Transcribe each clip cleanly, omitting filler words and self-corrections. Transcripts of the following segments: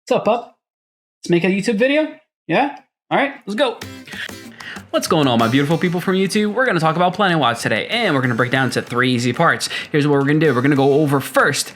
What's up, pup? Let's make a YouTube video? Yeah? Alright, let's go. What's going on, my beautiful people from YouTube? We're going to talk about Planet Watch today, and we're going to break down into 3 easy parts. Here's what we're going to do. We're going to go over first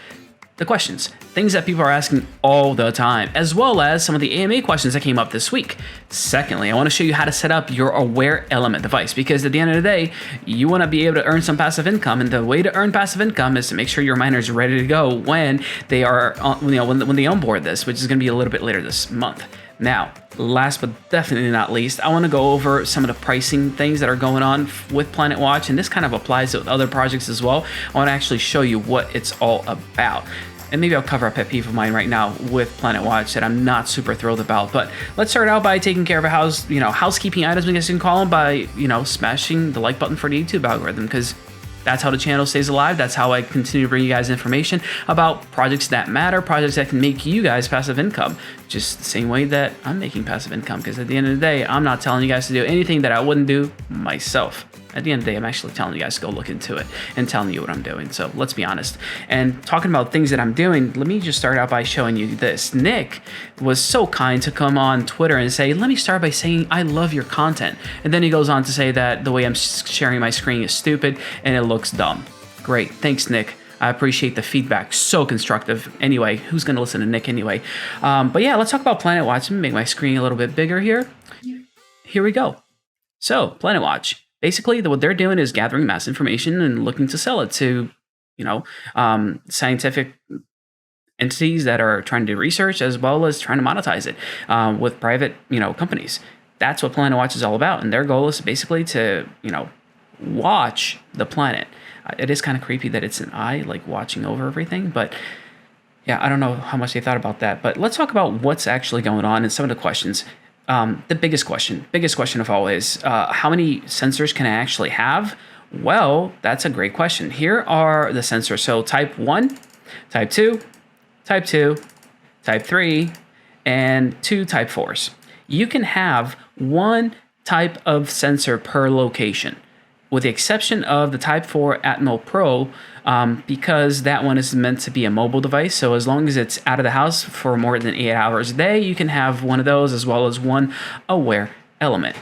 the questions, things that people are asking all the time, as well as some of the AMA questions that came up this week. Secondly, I want to show you how to set up your Aware Element device, because at the end of the day, you want to be able to earn some passive income, and the way to earn passive income is to make sure your miners are ready to go when they are, when they onboard this, which is going to be a little bit later this month. Now, last but definitely not least, I want to go over some of the pricing things that are going on with Planet Watch, and this kind of applies to other projects as well. I want to actually show you what it's all about. And maybe I'll cover a pet peeve of mine right now with Planet Watch that I'm not super thrilled about. But let's start out by taking care of housekeeping items, I guess you can call them, by, smashing the like button for the YouTube algorithm, because that's how the channel stays alive. That's how I continue to bring you guys information about projects that matter, projects that can make you guys passive income, just the same way that I'm making passive income. Because at the end of the day, I'm not telling you guys to do anything that I wouldn't do myself. At the end of the day, I'm actually telling you guys to go look into it and telling you what I'm doing. So let's be honest. And talking about things that I'm doing, let me just start out by showing you this. Nick was so kind to come on Twitter and say, let me start by saying I love your content. And then he goes on to say that the way I'm sharing my screen is stupid and it looks dumb. Great. Thanks, Nick. I appreciate the feedback. So constructive. Anyway, who's going to listen to Nick anyway? But yeah, let's talk about Planet Watch. Let me make my screen a little bit bigger here. Here we go. So, Planet Watch. Basically, what they're doing is gathering mass information and looking to sell it to, scientific entities that are trying to do research, as well as trying to monetize it with private, companies. That's what Planet Watch is all about. And their goal is basically to, watch the planet. It is kind of creepy that it's an eye, like watching over everything. But yeah, I don't know how much they thought about that. But let's talk about what's actually going on and some of the questions. The biggest question of all is, how many sensors can I actually have? Well, that's a great question. Here are the sensors. So type 1, type 2, type 2, type 3, and 2 type 4s. You can have one type of sensor per location, with the exception of the Type 4 Atmo Pro, because that one is meant to be a mobile device. So as long as it's out of the house for more than 8 hours a day, you can have one of those, as well as one Aware Element.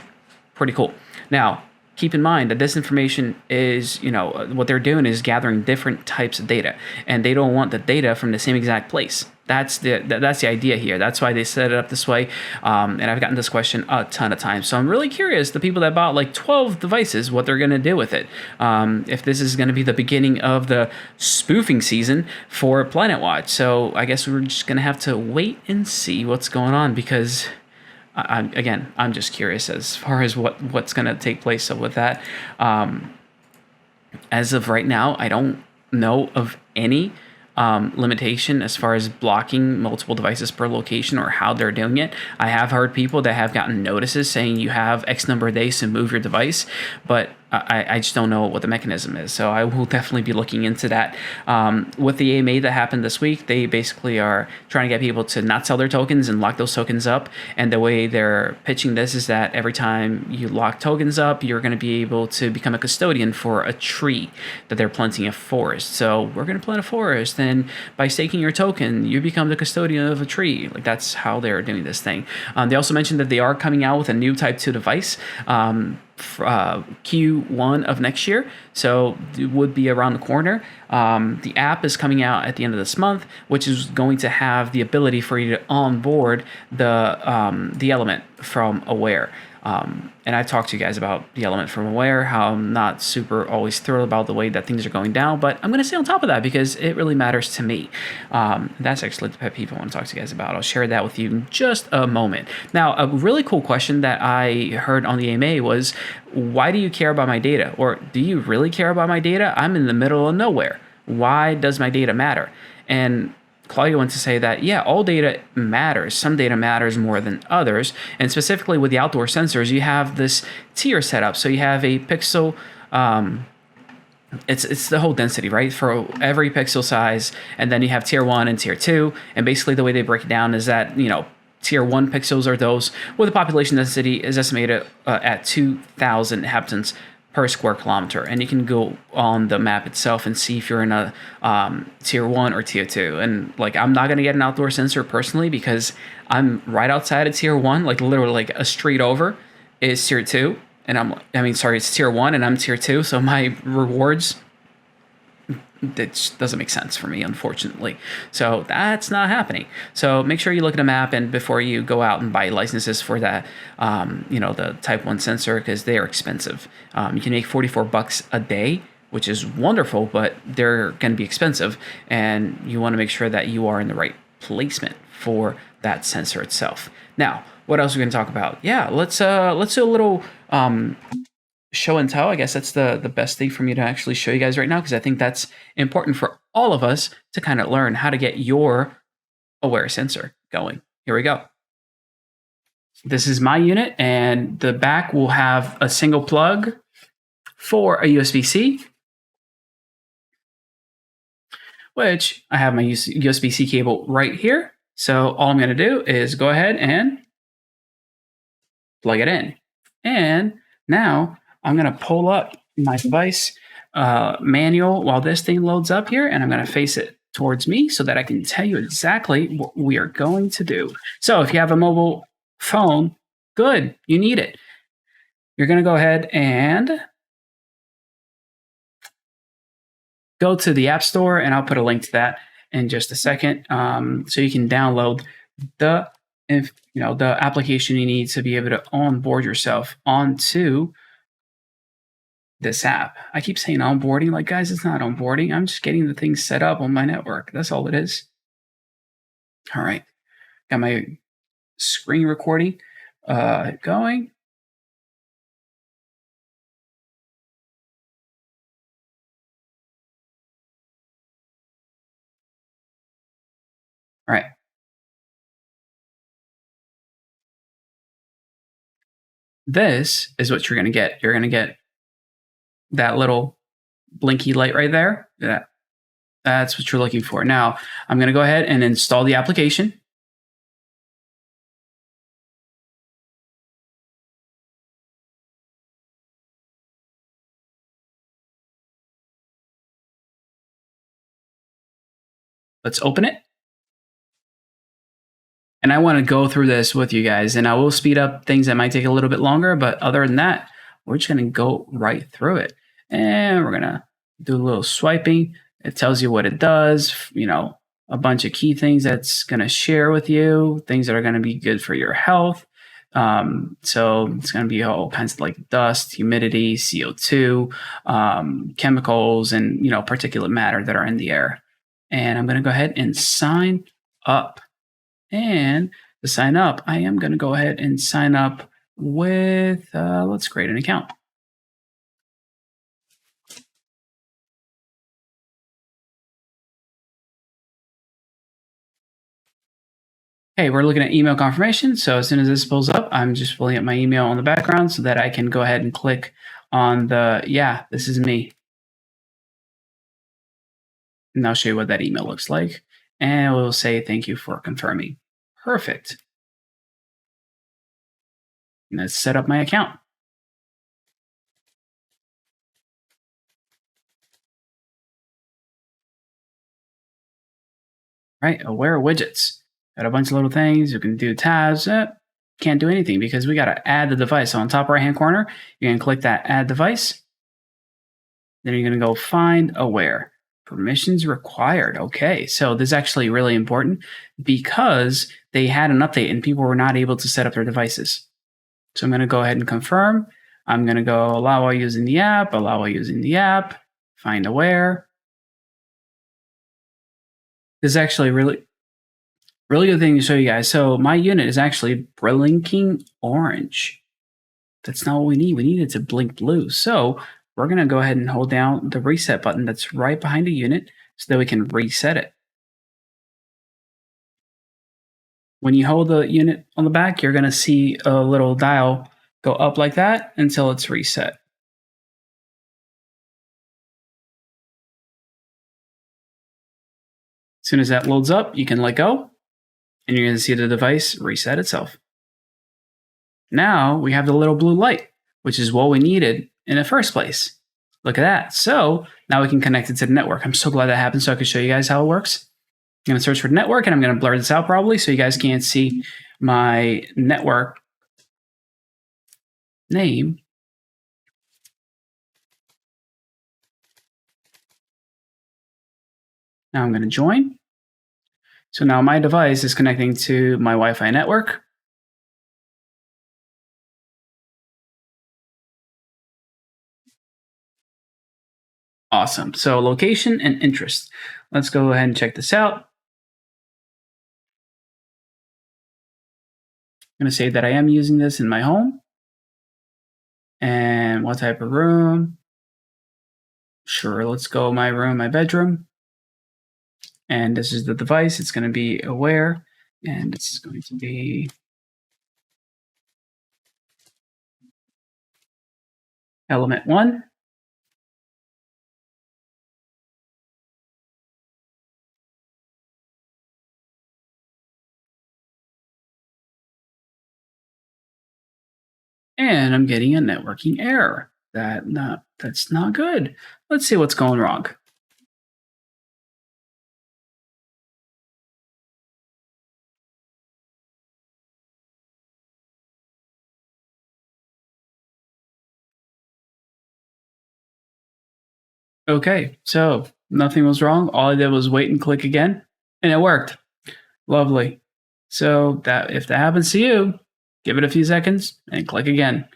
Pretty cool. Now, keep in mind that this information is, what they're doing is gathering different types of data, and they don't want the data from the same exact place. That's the idea here. That's why they set it up this way. And I've gotten this question a ton of times. So I'm really curious, the people that bought like 12 devices, what they're going to do with it. If this is going to be the beginning of the spoofing season for Planet Watch. So I guess we're just going to have to wait and see what's going on, because I'm just curious as far as what's going to take place with that. As of right now, I don't know of any limitation as far as blocking multiple devices per location or how they're doing it. I have heard people that have gotten notices saying you have X number of days to move your device, but I just don't know what the mechanism is. So I will definitely be looking into that. With the AMA that happened this week, they basically are trying to get people to not sell their tokens and lock those tokens up. And the way they're pitching this is that every time you lock tokens up, you're going to be able to become a custodian for a tree that they're planting a forest. So we're going to plant a forest, and by staking your token, you become the custodian of a tree. Like, that's how they're doing this thing. They also mentioned that they are coming out with a new Type 2 device. Q1 of next year, so it would be around the corner. The app is coming out at the end of this month, which is going to have the ability for you to onboard the element from Aware. And I've talked to you guys about the element from Aware, how I'm not super always thrilled about the way that things are going down, but I'm going to stay on top of that because it really matters to me. That's actually the pet peeve I want to talk to you guys about. I'll share that with you in just a moment. Now, a really cool question that I heard on the AMA was, why do you care about my data? Or do you really care about my data? I'm in the middle of nowhere. Why does my data matter? And Claudia went to say that, yeah, all data matters. Some data matters more than others. And specifically with the outdoor sensors, you have this tier setup. So you have a pixel, it's the whole density, right? For every pixel size. And then you have tier 1 and tier 2. And basically the way they break it down is that, tier 1 pixels are those where the population density is estimated at 2,000 inhabitants per square kilometer, and you can go on the map itself and see if you're in a tier 1 or tier 2. And like, I'm not going to get an outdoor sensor personally because I'm right outside of tier 1, like literally like a street over is tier 2, and it's tier 1 and I'm tier 2, so my rewards, that doesn't make sense for me, unfortunately. So that's not happening. So make sure you look at a map and before you go out and buy licenses for that, the Type 1 sensor, because they are expensive. You can make $44 a day, which is wonderful, but they're going to be expensive, and you want to make sure that you are in the right placement for that sensor itself. Now, what else are we going to talk about? Yeah, let's do a little show and tell. I guess that's the best thing for me to actually show you guys right now, because I think that's important for all of us to kind of learn how to get your Aware sensor going. Here we go. This is my unit, and the back will have a single plug for a USB-C, which I have my USB-C cable right here. So all I'm going to do is go ahead and plug it in. And now I'm going to pull up my device manual while this thing loads up here, and I'm going to face it towards me so that I can tell you exactly what we are going to do. So if you have a mobile phone, good, you need it. You're going to go ahead and go to the App Store, and I'll put a link to that in just a second, so you can download the application you need to be able to onboard yourself onto this app. I keep saying onboarding, like, guys, it's not onboarding. I'm just getting the thing set up on my network. That's all it is. All right, got my screen recording going. All right. This is what you're going to get. You're going to get that little blinky light right there. That's what you're looking for. Now, I'm going to go ahead and install the application. Let's open it. And I want to go through this with you guys, and I will speed up things that might take a little bit longer, but other than that, we're just going to go right through it. And we're going to do a little swiping. It tells you what it does, a bunch of key things that's going to share with you, things that are going to be good for your health. So it's going to be all kinds of like dust, humidity, CO2, chemicals, and, particulate matter that are in the air. And I'm going to go ahead and sign up. And to sign up, I am going to go ahead and sign up with, let's create an account. Okay, we're looking at email confirmation. So as soon as this pulls up, I'm just pulling up my email on the background so that I can go ahead and click on yeah, this is me. And I'll show you what that email looks like. And we'll say, thank you for confirming. Perfect. And let's set up my account. Right, Aware widgets. Got a bunch of little things. You can do tabs. Can't do anything because we got to add the device. So on top right-hand corner, you're going to click that add device. Then you're going to go find Aware. Permissions required. Okay, so this is actually really important because they had an update and people were not able to set up their devices. So I'm going to go ahead and confirm. I'm going to go allow while using the app, find Aware. This is actually really good thing to show you guys. So my unit is actually blinking orange. That's not what we need. We need it to blink blue. So we're going to go ahead and hold down the reset button that's right behind the unit so that we can reset it. When you hold the unit on the back, you're going to see a little dial go up like that until it's reset. As soon as that loads up, you can let go, and you're going to see the device reset itself. Now we have the little blue light, which is what we needed in the first place. Look at that. So now we can connect it to the network. I'm so glad that happened so I can show you guys how it works. I'm going to search for network, and I'm going to blur this out probably so you guys can't see my network name. Now I'm going to join. So now my device is connecting to my Wi-Fi network. Awesome. So location and interest. Let's go ahead and check this out. I'm going to say that I am using this in my home. And what type of room? Sure, let's go my room, my bedroom. And this is the device. It's going to be Aware. And it's going to be Element 1. And I'm getting a networking error. That's not good. Let's see what's going wrong. Okay, so nothing was wrong. All I did was wait and click again, and it worked. Lovely. So that if that happens to you, give it a few seconds and click again.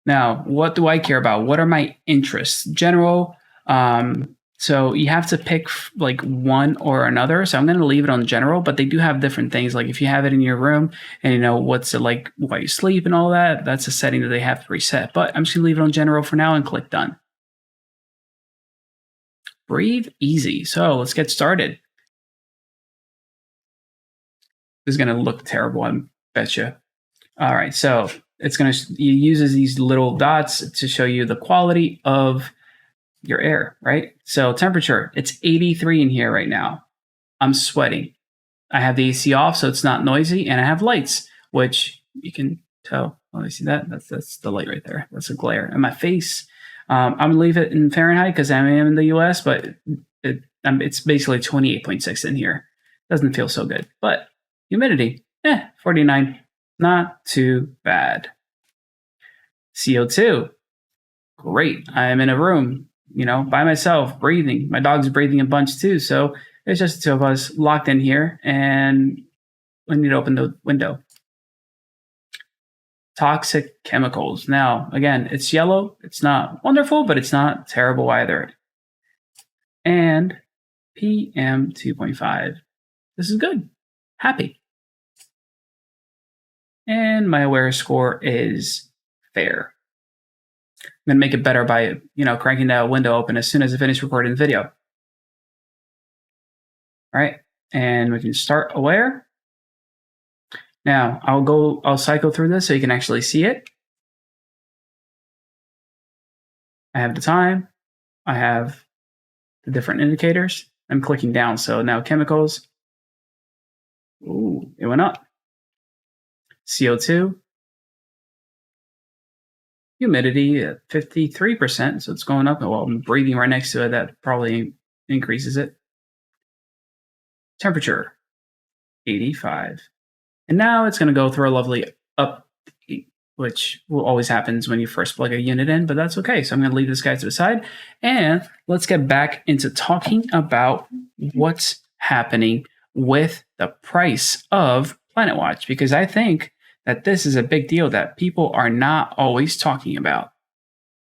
Now, what do I care about? What are my interests? General. So you have to pick like one or another. So I'm going to leave it on general, but they do have different things. Like if you have it in your room and you know what's it like while you sleep and all that, that's a setting that they have to reset. But I'm just going to leave it on general for now and click done. Breathe easy. So let's get started. This is going to look terrible, I bet you. All right, so it's going to uses these little dots to show you the quality of your air, right? So temperature, it's 83 in here right now. I'm sweating. I have the AC off, so it's not noisy, and I have lights, which you can tell. Oh, you see that? That's the light right there. That's a glare. And my face, I'm gonna leave it in Fahrenheit because I am in the US, but it's basically 28.6 in here. Doesn't feel so good, but humidity, 49. Not too bad. CO2, great. I'm in a room, by myself, breathing. My dog's breathing a bunch too, so it's just the two of us locked in here, and we need to open the window. Toxic chemicals. Now, again, it's yellow. It's not wonderful, but it's not terrible either. And PM 2.5. This is good. Happy. And my Aware score is fair. I'm going to make it better by, cranking that window open as soon as I finish recording the video. All right. And we can start Aware. Now, I'll cycle through this so you can actually see it. I have the time. I have the different indicators. I'm clicking down. So now chemicals. Ooh, it went up. CO2. Humidity at 53%, so it's going up. Well, I'm breathing right next to it. That probably increases it. Temperature, 85. And now it's going to go through a lovely up, which always happens when you first plug a unit in, but that's okay. So I'm going to leave this guy to the side, and let's get back into talking about what's happening with the price of PlanetWatch, because I think that this is a big deal that people are not always talking about.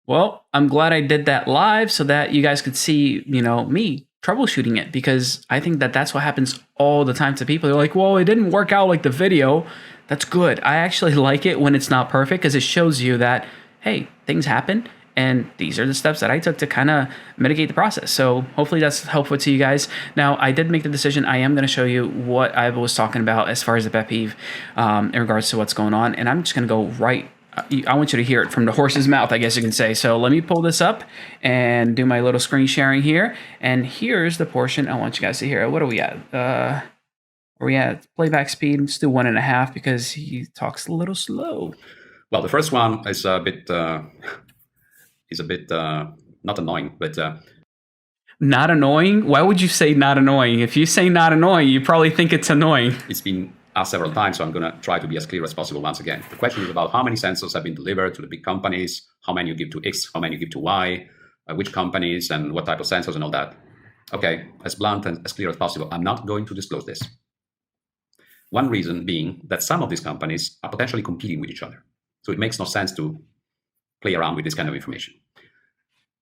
Well, I'm glad I did that live so that you guys could see, me troubleshooting it, because I think that that's what happens all the time to people. They're like, well, it didn't work out like the video. That's good. I actually like it when it's not perfect because it shows you that, hey, things happen. And these are the steps that I took to kind of mitigate the process. So hopefully that's helpful to you guys. Now, I did make the decision. I am going to show you what I was talking about as far as the pet peeve in regards to what's going on. And I'm just going to go right. I want you to hear it from the horse's mouth, I guess you can say. So let me pull this up and do my little screen sharing here. And here's the portion I want you guys to hear. What are we at? Are we at playback speed? Let's do 1.5 because he talks a little slow. Well, the first one is a bit is a bit not annoying, but Not annoying? Why would you say not annoying? If you say not annoying, you probably think it's annoying. it's been asked several times, so I'm going to try to be as clear as possible once again. The question is about how many sensors have been delivered to the big companies, how many you give to X, how many you give to Y, which companies, and what type of sensors and all that. Okay, as blunt and as clear as possible, I'm not going to disclose this. One reason being that some of these companies are potentially competing with each other. So it makes no sense to play around with this kind of information.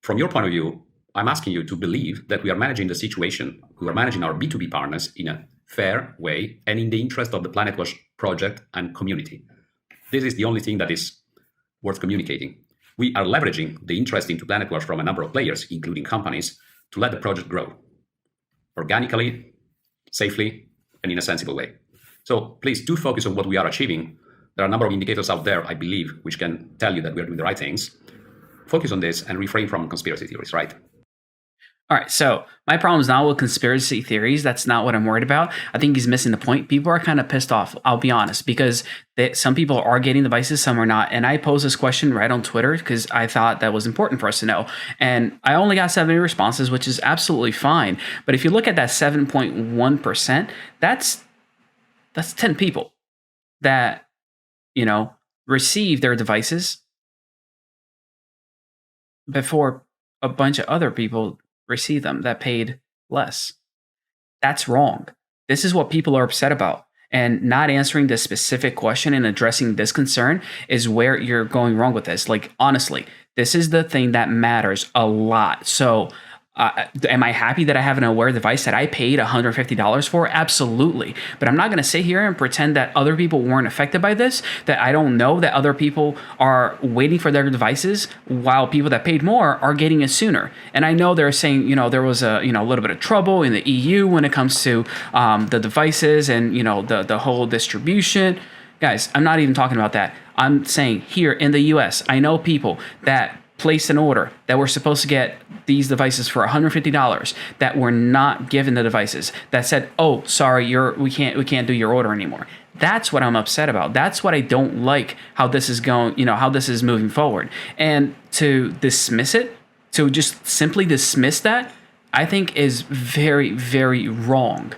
From your point of view, I'm asking you to believe that we are managing the situation, we are managing our B2B partners in a fair way and in the interest of the PlanetWatch project and community. This is the only thing that is worth communicating. We are leveraging the interest into PlanetWatch from a number of players, including companies, to let the project grow organically, safely, and in a sensible way. So please do focus on what we are achieving. There are a number of indicators out there, I believe, which can tell you that we are doing the right things. Focus on this and refrain from conspiracy theories, right? All right, so my problem is not with conspiracy theories. That's not what I'm worried about. I think he's missing the point. People are kind of pissed off, I'll be honest, because some people are getting devices, some are not. And I posed this question right on Twitter because I thought that was important for us to know. And I only got 70 responses, which is absolutely fine. But if you look at that 7.1%, that's 10 people that, receive their devices before a bunch of other people receive them that paid less. That's wrong. This is what people are upset about. And not answering this specific question and addressing this concern is where you're going wrong with this. Like, honestly, this is the thing that matters a lot. So am I happy that I have an Aware device that I paid $150 for? Absolutely. But I'm not going to sit here and pretend that other people weren't affected by this, that I don't know that other people are waiting for their devices while people that paid more are getting it sooner. And I know they're saying, there was a little bit of trouble in the EU when it comes to the devices and, the whole distribution. Guys, I'm not even talking about that. I'm saying here in the US, I know people that placed an order that were supposed to get these devices for $150 that were not given the devices, that said, "Oh, sorry, we can't do your order anymore." That's what I'm upset about. That's what I don't like, how this is going, how this is moving forward. And to dismiss it, to just simply dismiss that, I think is very, very wrong.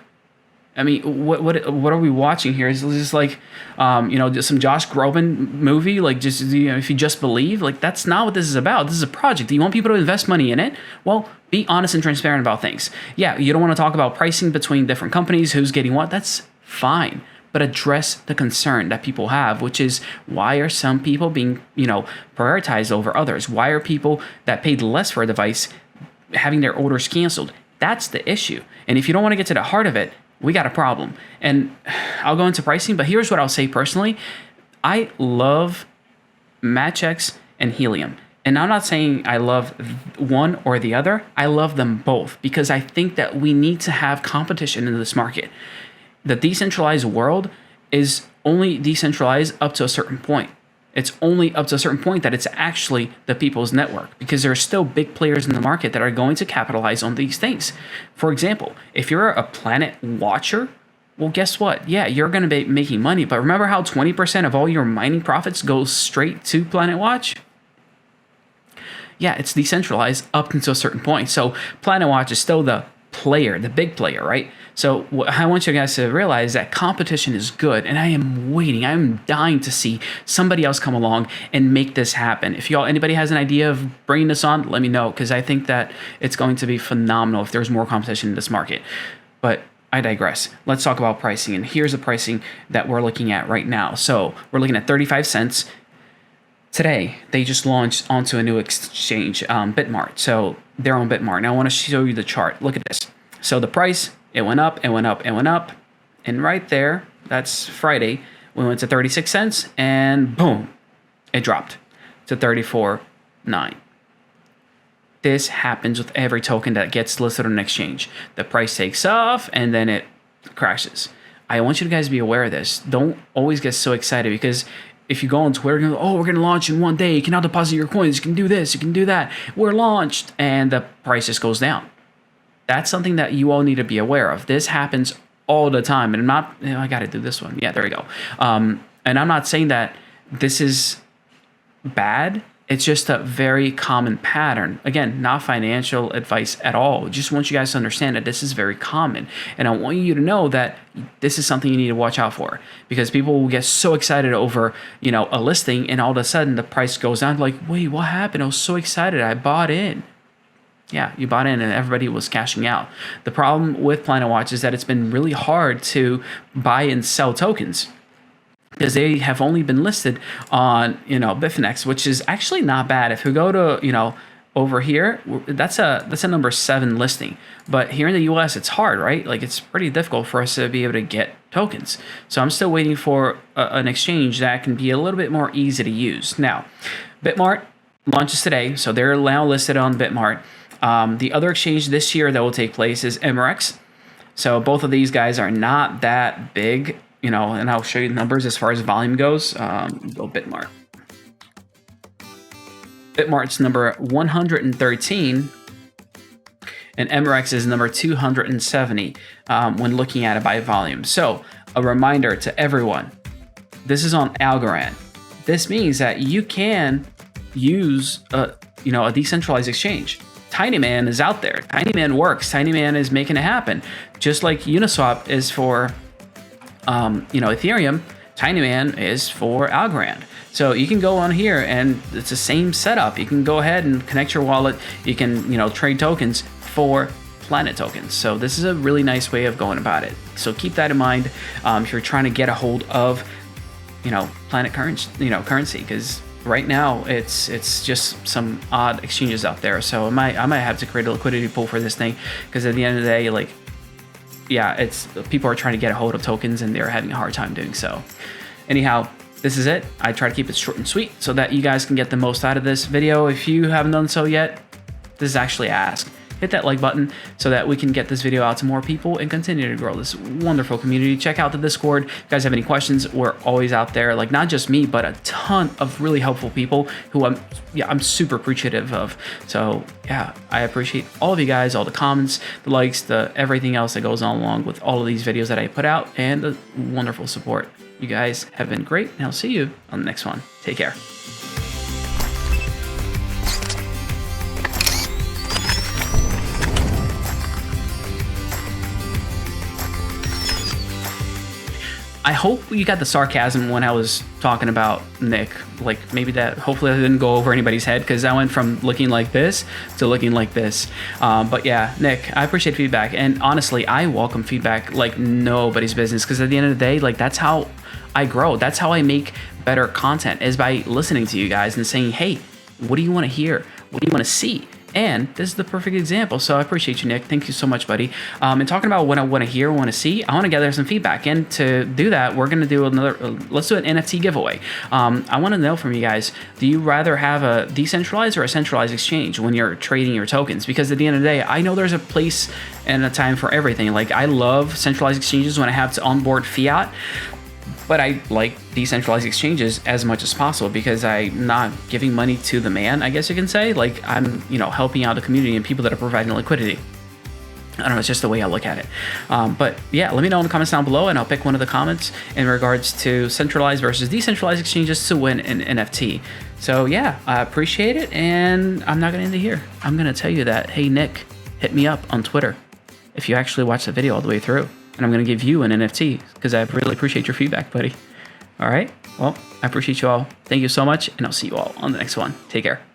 I mean, what are we watching here? Is this like, just some Josh Groban movie? Like, just if you just believe, like, that's not what this is about. This is a project. Do you want people to invest money in it? Well, be honest and transparent about things. Yeah, you don't want to talk about pricing between different companies, who's getting what. That's fine, but address the concern that people have, which is why are some people being, prioritized over others? Why are people that paid less for a device having their orders canceled? That's the issue. And if you don't want to get to the heart of it, we got a problem. And I'll go into pricing, but here's what I'll say personally. I love MatchX and Helium. And I'm not saying I love one or the other. I love them both because I think that we need to have competition in this market. The decentralized world is only decentralized up to a certain point. It's only up to a certain point that it's actually the people's network because there are still big players in the market that are going to capitalize on these things. For example, if you're a Planet Watcher, well, guess what? Yeah, you're going to be making money, but remember how 20% of all your mining profits go straight to Planet Watch? Yeah, it's decentralized up until a certain point. So Planet Watch is still the player, the big player, right? So what I want you guys to realize that competition is good, and I am waiting. I'm dying to see somebody else come along and make this happen. If anybody has an idea of bringing this on, let me know because I think that it's going to be phenomenal if there's more competition in this market. But I digress. Let's talk about pricing, and here's the pricing that we're looking at right now. So we're looking at 35 cents. Today, they just launched onto a new exchange, Bitmart. So they're on Bitmart. Now I want to show you the chart. Look at this. So the price, it went up, it went up, it went up. And right there, that's Friday, we went to 36 cents and boom, it dropped to 34.9. This happens with every token that gets listed on an exchange. The price takes off and then it crashes. I want you guys to be aware of this. Don't always get so excited because if you go on Twitter, you go, "Oh, we're going to launch in one day. You can now deposit your coins. You can do this. You can do that. We're launched." And the price just goes down. That's something that you all need to be aware of. This happens all the time. And I'm not, I got to do this one. Yeah, there we go. And I'm not saying that this is bad. It's just a very common pattern. Again, not financial advice at all. Just want you guys to understand that this is very common. And I want you to know that this is something you need to watch out for, because people will get so excited over, a listing, and all of a sudden the price goes down. Like, wait, what happened? I was so excited. I bought in. Yeah, you bought in and everybody was cashing out. The problem with Planet Watch is that it's been really hard to buy and sell tokens, because they have only been listed on, Bitfinex, which is actually not bad. If we go to, over here, that's a number 7 listing. But here in the US, it's hard, right? Like, it's pretty difficult for us to be able to get tokens. So I'm still waiting for an exchange that can be a little bit more easy to use. Now, Bitmart launches today, so they're now listed on Bitmart. The other exchange this year that will take place is MRX. So both of these guys are not that big, and I'll show you the numbers as far as volume goes. Go Bitmart. Bitmart's number 113, and MRX is number 270 when looking at it by volume. So a reminder to everyone, this is on Algorand. This means that you can use a decentralized exchange. Tinyman is out there. Tinyman works. Tinyman is making it happen. Just like Uniswap is for Ethereum, Tinyman is for Algorand. So you can go on here and it's the same setup. You can go ahead and connect your wallet. You can, trade tokens for Planet tokens. So this is a really nice way of going about it. So keep that in mind if you're trying to get a hold of, Planet currency, because right now it's just some odd exchanges out there. So I might have to create a liquidity pool for this thing, because at the end of the day, it's people are trying to get a hold of tokens and they're having a hard time doing so. Anyhow, this is it. I try to keep it short and sweet so that you guys can get the most out of this video. If you haven't done so yet, this is actually a ask. Hit that like button so that we can get this video out to more people and continue to grow this wonderful community. Check out the Discord. If you guys have any questions, we're always out there. Like, not just me, but a ton of really helpful people who I'm super appreciative of. So yeah, I appreciate all of you guys, all the comments, the likes, the everything else that goes on along with all of these videos that I put out, and the wonderful support. You guys have been great, and I'll see you on the next one. Take care. I hope you got the sarcasm when I was talking about Nick. Like, maybe hopefully that didn't go over anybody's head, because I went from looking like this to looking like this. But yeah, Nick, I appreciate feedback. And honestly, I welcome feedback like nobody's business, because at the end of the day, that's how I grow. That's how I make better content, is by listening to you guys and saying, hey, what do you want to hear? What do you want to see? And this is the perfect example. So I appreciate you, Nick. Thank you so much, buddy. And talking about what I want to hear, want to see, I want to gather some feedback. And to do that, we're going to do let's do an NFT giveaway. I want to know from you guys, do you rather have a decentralized or a centralized exchange when you're trading your tokens? Because at the end of the day, I know there's a place and a time for everything. Like, I love centralized exchanges when I have to onboard fiat, but I like decentralized exchanges as much as possible, because I'm not giving money to the man, I guess you can say. Like, I'm, helping out the community and people that are providing liquidity. I don't know, it's just the way I look at it. But yeah, let me know in the comments down below, and I'll pick one of the comments in regards to centralized versus decentralized exchanges to win an NFT. So yeah, I appreciate it, and I'm not going to end it here. I'm going to tell you that, hey, Nick, hit me up on Twitter if you actually watch the video all the way through. And I'm going to give you an NFT, because I really appreciate your feedback, buddy. All right. Well, I appreciate you all. Thank you so much, and I'll see you all on the next one. Take care.